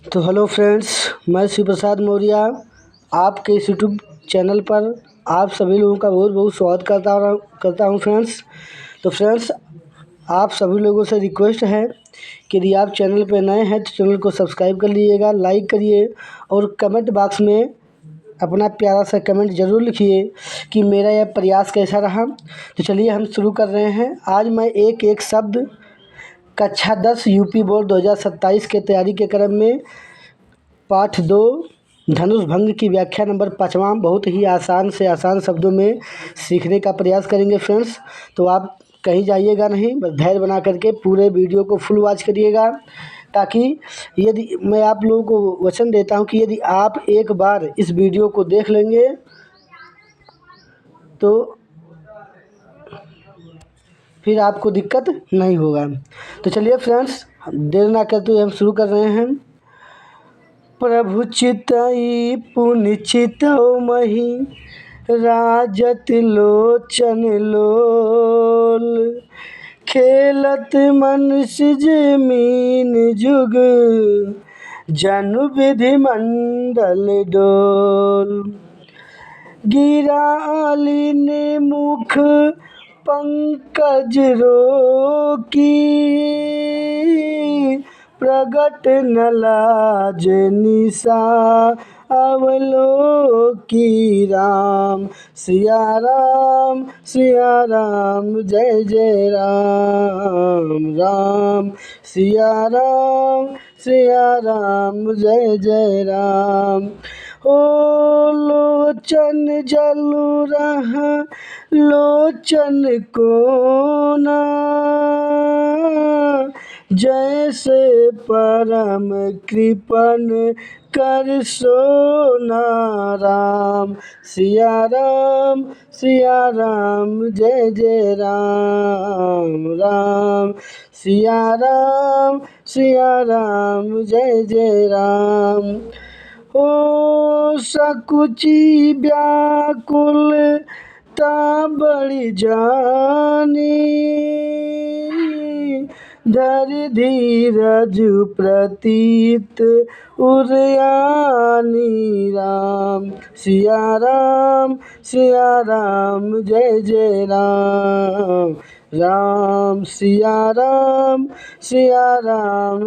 तो hello friends, मैं शिव प्रसाद मौर्य आपके इस यूट्यूब चैनल पर आप सभी लोगों का बहुत बहुत स्वागत करता हूं फ्रेंड्स। तो फ्रेंड्स, आप सभी लोगों से रिक्वेस्ट है कि यदि आप चैनल पर नए हैं तो चैनल को सब्सक्राइब कर लीजिएगा, लाइक करिए और कमेंट बॉक्स में अपना प्यारा सा कमेंट ज़रूर लिखिए कि मेरा यह प्रयास कैसा रहा। तो चलिए हम शुरू कर रहे हैं। आज मैं एक एक शब्द कक्षा 10 यूपी बोर्ड 2027 के तैयारी के क्रम में पाठ 2 धनुष भंग की व्याख्या नंबर 5वां बहुत ही आसान से आसान शब्दों में सीखने का प्रयास करेंगे फ्रेंड्स। तो आप कहीं जाइएगा नहीं, बस धैर्य बना करके पूरे वीडियो को फुल वॉच करिएगा, ताकि यदि मैं आप लोगों को वचन देता हूं कि यदि आप एक बार इस वीडियो को देख लेंगे तो फिर आपको दिक्कत नहीं होगा। तो चलिए फ्रेंड्स, देर ना करते हुए हम शुरू कर रहे हैं। प्रभु चितई पुनि चितौ मही राजत लोचन लोल, खेलत मनुष्य जमीन जुग जनु विधि मंडल डोल। गिराली ने मुख पंकज रोकी, प्रगट न लाज निशा अवलोकी। राम सिया राम जय जय राम, राम सिया राम जय जय राम। ओ लोचन जलु रहा लोचन कोना, जैसे परम कृपन कर सोना। राम सिया राम जय जय राम, राम सिया राम जय जय राम। ओ सकुची व्याकुल ता बड़ी जानी, धरि धीरज प्रतीत उरयानी। राम सिया राम जय जय राम, राम सिया राम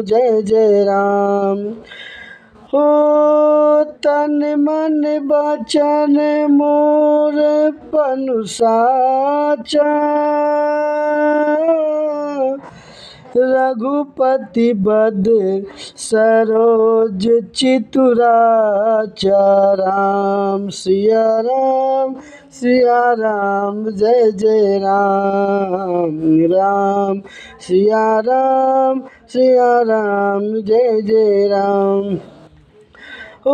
जय जय राम। हो तन मन वचन मोर पनु साचा, रघुपति बद सरोज चितुराचा। राम सिया राम जय जय राम, राम सिया राम जय जय राम। ओ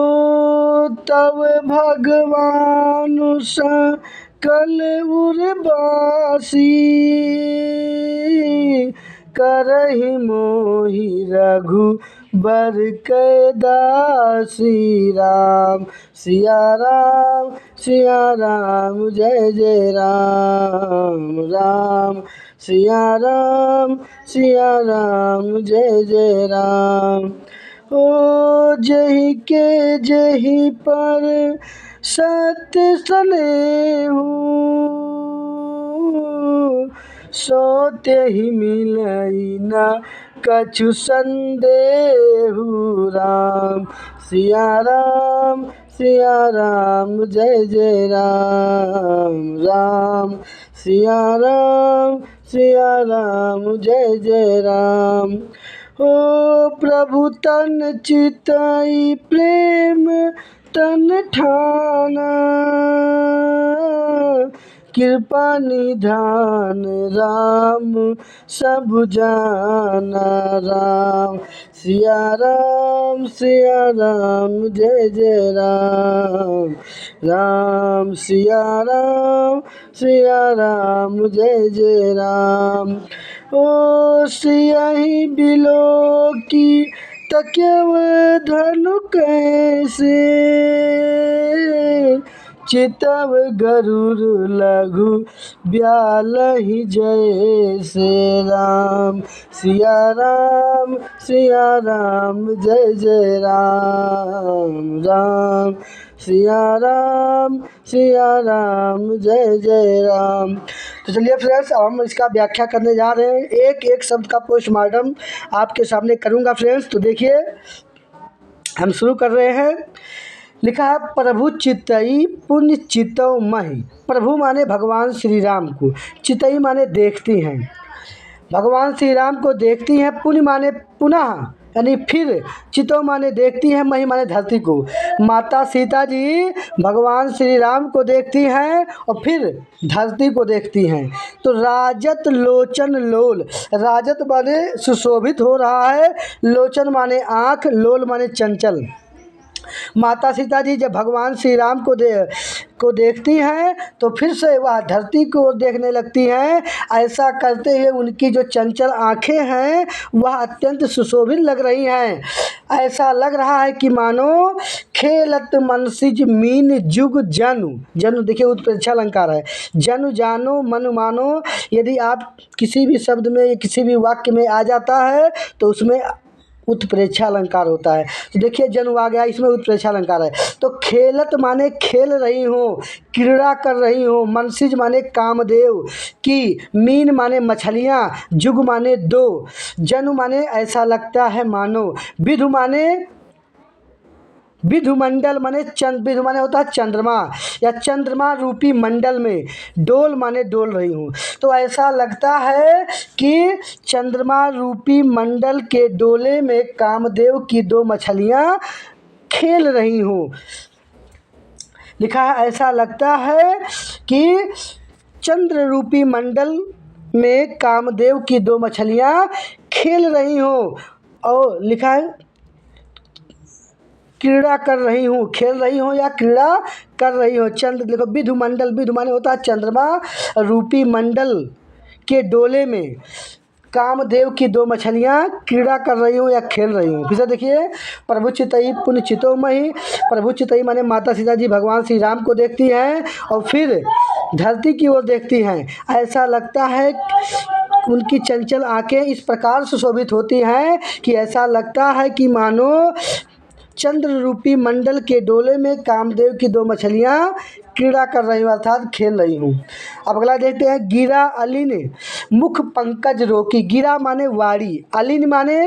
तब भगवान सकल उर्वासी, करहि मोहि रघुबर कै दासी। राम सिया राम जय जय राम, राम सिया राम जय जय राम। ओ जही के जही पर सत्य स्नेहु, सो तेहि मिलई न कछु संदेहु। राम सिया राम जय जय राम, राम सिया राम जय जय राम। ओ प्रभु तन चितई प्रेम तन ठाना, कृपा निधान राम सब जाना। राम सिया राम जय जय राम, राम सिया राम जय जय राम। ओ सियहि बिलो की तक्यव धनु कैसे, चितव गरुड़ लघु ब्यालहि जय श्री राम। सिया राम जय जय राम राम। सिया राम जय जय राम। तो चलिए फ्रेंड्स, अब हम इसका व्याख्या करने जा रहे हैं। एक एक शब्द का पोस्टमार्टम आपके सामने करूंगा फ्रेंड्स। तो देखिए, हम शुरू कर रहे हैं। लिखा है प्रभु चितई पुण्य चितौ महि। प्रभु माने भगवान श्री राम को, चितई माने देखती हैं, भगवान श्री राम को देखती हैं। पुण्य माने पुनः यानी फिर, चितौ माने देखती है, मही माने धरती को। माता सीता जी भगवान श्री राम को देखती हैं और फिर धरती को देखती हैं। तो राजत लोचन लोल, राजत माने सुशोभित हो रहा है, लोचन माने आँख, लोल माने चंचल। माता सीता जी जब भगवान श्री राम को देखती हैं तो फिर से वह धरती को देखने लगती हैं। ऐसा करते हुए उनकी जो चंचल आँखें हैं वह अत्यंत सुशोभित लग रही हैं। ऐसा लग रहा है कि मानो खेलत मनसिज मीन जुग जनु। जनु देखिए उत्प्रेक्षा अलंकार है। जनु जानो मनु मानो, यदि आप किसी भी शब्द में या किसी भी वाक्य में आ जाता है तो उसमें उत्प्रेक्षा अलंकार होता है। तो देखिए जनु आ गया, इसमें उत्प्रेक्षा अलंकार है। तो खेलत माने खेल रही हो, क्रीड़ा कर रही हो। मनसिज माने कामदेव की, मीन माने मछलियाँ, जुग माने दो, जनु माने ऐसा लगता है मानो, विधु माने विधुमंडल माने विधु माने होता है चंद्रमा या चंद्रमा रूपी मंडल में, डोल माने डोल रही हूँ। तो ऐसा लगता है कि चंद्रमा रूपी मंडल के डोले में कामदेव की दो मछलियाँ खेल रही हूँ। लिखा है ऐसा लगता है कि चंद्र रूपी मंडल में कामदेव की दो मछलियाँ खेल रही हूँ। और लिखा है क्रीड़ा कर रही हूँ, खेल रही हूँ या क्रीड़ा कर रही हूँ। चंद्र देखो, विधु मंडल, विधु माने होता है चंद्रमा रूपी मंडल के डोले में कामदेव की दो मछलियाँ क्रीड़ा कर रही हूँ या खेल रही हूँ। फिर से देखिए, प्रभु चितई पुण्य चितौ महि। प्रभु चितई माने माता सीता जी भगवान श्री राम को देखती हैं और फिर धरती की ओर देखती हैं। ऐसा लगता है उनकी चंचल आँखें इस प्रकार सुशोभित होती हैं कि ऐसा लगता है कि मानो चंद्र रूपी मंडल के डोले में कामदेव की दो मछलियाँ क्रीड़ा कर रही हूँ अर्थात खेल रही हूँ। अब अगला देखते हैं। गिरा अलिन मुख पंकज रोकी। गिरा माने वाड़ी, अलिन माने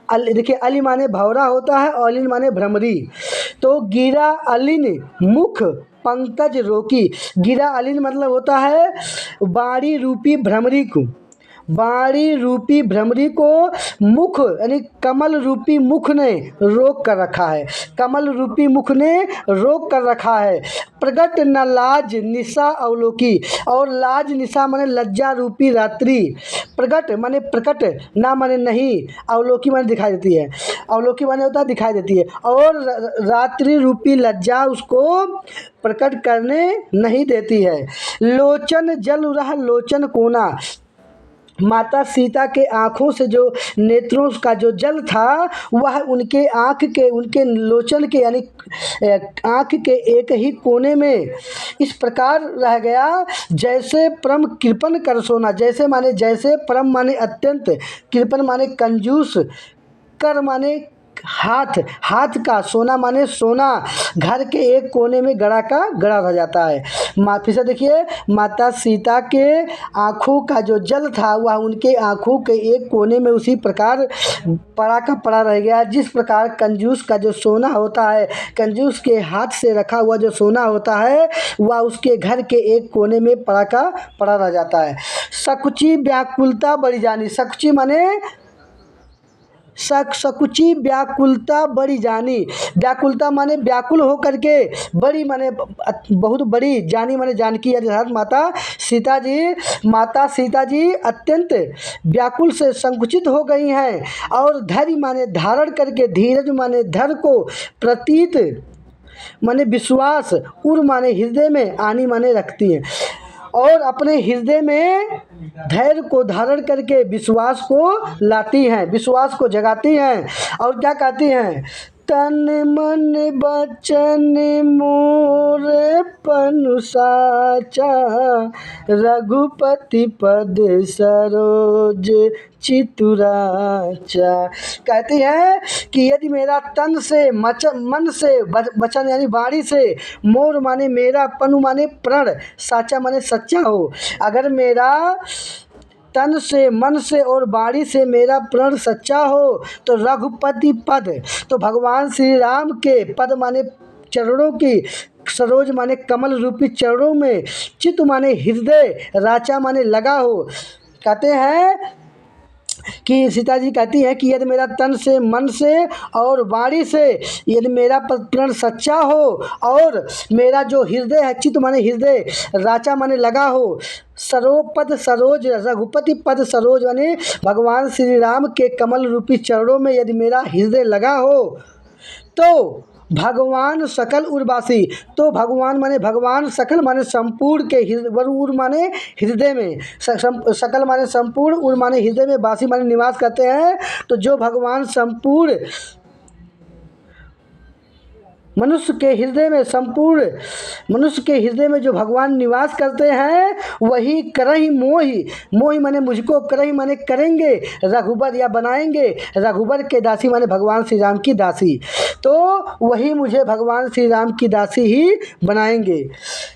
देखिए अली माने भौरा होता है और अलिन माने भ्रमरी। तो गिरा अलिन मुख पंकज रोकी। गिरा अलिन मतलब होता है बाड़ी रूपी भ्रमरी को, बाड़ी रूपी भ्रमरी को मुख यानी कमल रूपी मुख ने रोक कर रखा है, कमल रूपी मुख ने रोक कर रखा है। प्रगट न लाज निशा अवलोकी, और लाज निशा माने लज्जा रूपी रात्रि। प्रगट माने प्रकट, ना माने नहीं, अवलोकी माने दिखाई देती है, अवलोकी माने होता है दिखाई देती है। और रात्रि रूपी लज्जा उसको प्रकट करने नहीं देती है। लोचन जल रहा लोचन कोना। माता सीता के आँखों से जो नेत्रों का जो जल था वह उनके आँख के, उनके लोचन के यानी आँख के एक ही कोने में इस प्रकार रह गया जैसे परम कृपण कर सोना। जैसे माने जैसे, परम माने अत्यंत, कृपण माने कंजूस, कर माने हाथ, हाथ का, सोना माने सोना, घर के एक कोने में गड़ा का गड़ा रह जाता है। फिर से देखिए, माता सीता के आँखों का जो जल था वह उनके आँखों के एक कोने में उसी प्रकार पड़ा का पड़ा रह गया। जिस प्रकार कंजूस का जो सोना होता है, कंजूस के हाथ से रखा हुआ जो सोना होता है वह उसके घर के एक कोने में पड़ा का पड़ा रह जाता है। सकुची व्याकुलता बड़ी जानी। सकुची माने सकुची व्याकुलता बड़ी जानी। व्याकुलता माने व्याकुल हो करके, बड़ी माने बहुत बड़ी, जानी माने जानकी। अर्थात माता सीता जी अत्यंत व्याकुल से संकुचित हो गई हैं। और धैर्य माने धारण करके, धीरज माने धर को, प्रतीत माने विश्वास, उर माने हृदय में, आनी माने रखती हैं। और अपने हृदय में धैर्य को धारण करके विश्वास को लाती हैं, विश्वास को जगाती हैं। और क्या कहती हैं, तन मन बचन मोर पनु साचा, रघुपति पद सरोज चितुराचा। कहती है कि यदि मेरा तन से मन से वचन यानी वाणी से, मोर माने मेरा, पनु माने प्रण, साचा माने सच्चा हो, अगर मेरा तन से मन से और वाणी से मेरा प्रण सच्चा हो तो रघुपति पद, तो भगवान श्री राम के पद माने चरणों की, सरोज माने कमल रूपी चरणों में, चित माने हृदय, राचा माने लगा हो। कहते हैं कि सीता जी कहती हैं कि यदि मेरा तन से मन से और वाणी से यदि मेरा प्रण सच्चा हो और मेरा जो हृदय है, चित माने हृदय, राचा माने लगा हो, सरोपद सरोज, रघुपति पद सरोज माने भगवान श्री राम के कमल रूपी चरणों में यदि मेरा हृदय लगा हो तो भगवान सकल उर्वासी, तो भगवान माने भगवान, सकल माने संपूर्ण के, उर माने हृदय में, सकल माने संपूर्ण, उर माने हृदय में, वासी माने निवास करते हैं। तो जो भगवान संपूर्ण मनुष्य के हृदय में, संपूर्ण मनुष्य के हृदय में जो भगवान निवास करते हैं वही करहि मोहि, मोहि माने मुझको, करहि माने करेंगे, रघुबर या बनाएंगे, रघुबर के दासी माने भगवान श्री राम की दासी, तो वही मुझे भगवान श्री राम की दासी ही बनाएंगे।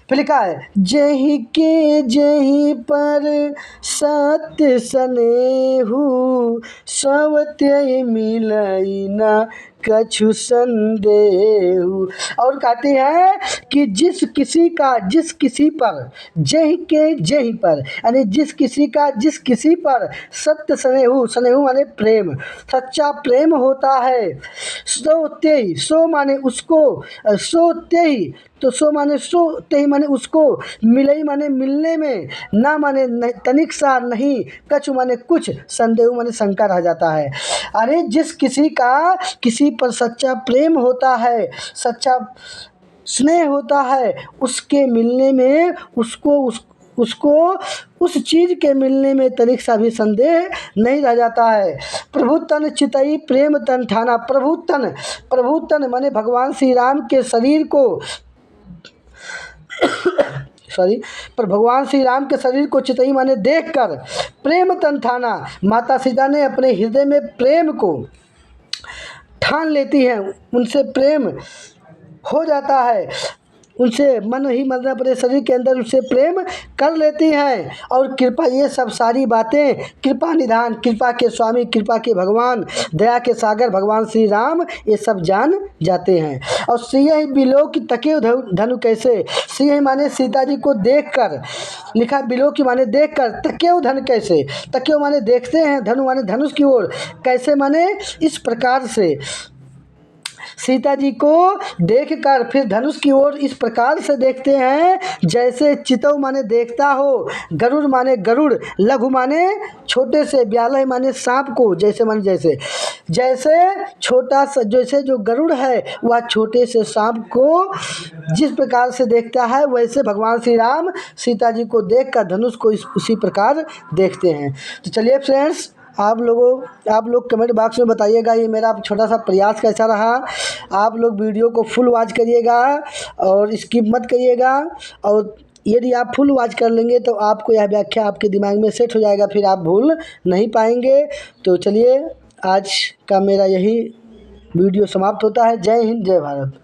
फिर लिखा है जेहि के जेहि पर सत्य स्नेहु, सब त्यहि मिलई न कछु संदेहु। और कहती है कि जिस किसी पर, जेहि के जेहि पर यानी जिस किसी का जिस किसी पर सत्य स्नेहु, स्नेहु माने प्रेम, सच्चा प्रेम होता है, सो त्यहि, सो माने उसको, सो त्यहि, तो सो माने सो, त्यहि माने उसको, मिलई माने मिलने में, ना माने तनिक सा नहीं, कछु माने कुछ, संदेह माने शंका रह जाता है। अरे जिस किसी का किसी पर सच्चा प्रेम होता है, सच्चा स्नेह होता है, उसके मिलने में उसको उस चीज़ के मिलने में तनिक सा भी संदेह नहीं रह जाता है। प्रभु तन चितई प्रेम तन ठाना, प्रभु तन माने भगवान श्री राम के शरीर को पर भगवान श्री राम के शरीर को चितई माने देखकर प्रेम तन ठाना, माता सीता ने अपने हृदय में प्रेम को ठान लेती हैं, उनसे प्रेम हो जाता है, उनसे मन ही मन अपने शरीर के अंदर उनसे प्रेम कर लेती हैं। और कृपा, ये सब सारी बातें कृपा निधान, कृपा के स्वामी, कृपा के भगवान, दया के सागर भगवान श्री राम ये सब जान जाते हैं। और सिंह बिलो की तके धनु कैसे, सिंह माने सीता जी को देखकर, लिखा बिलो की माने देखकर, तके धन कैसे, तके माने देखते हैं, धनु माने धनुष की ओर, कैसे माने इस प्रकार से, सीता जी को देखकर फिर धनुष की ओर इस प्रकार से देखते हैं जैसे चितौ माने देखता हो, गरुड़ माने गरुड़, लघु माने छोटे से, ब्यालय माने सांप को, जैसे माने जैसे छोटा सा, जैसे जो गरुड़ है वह छोटे से सांप को जिस प्रकार से देखता है वैसे भगवान श्री राम सीता जी को देखकर धनुष को उसी प्रकार देखते हैं। तो चलिए फ्रेंड्स, आप लोग कमेंट बॉक्स में बताइएगा ये मेरा छोटा सा प्रयास कैसा रहा। आप लोग वीडियो को फुल वॉच करिएगा और स्किप मत करिएगा, और यदि आप फुल वॉच कर लेंगे तो आपको यह व्याख्या आपके दिमाग में सेट हो जाएगा, फिर आप भूल नहीं पाएंगे। तो चलिए, आज का मेरा यही वीडियो समाप्त होता है। जय हिंद, जय भारत।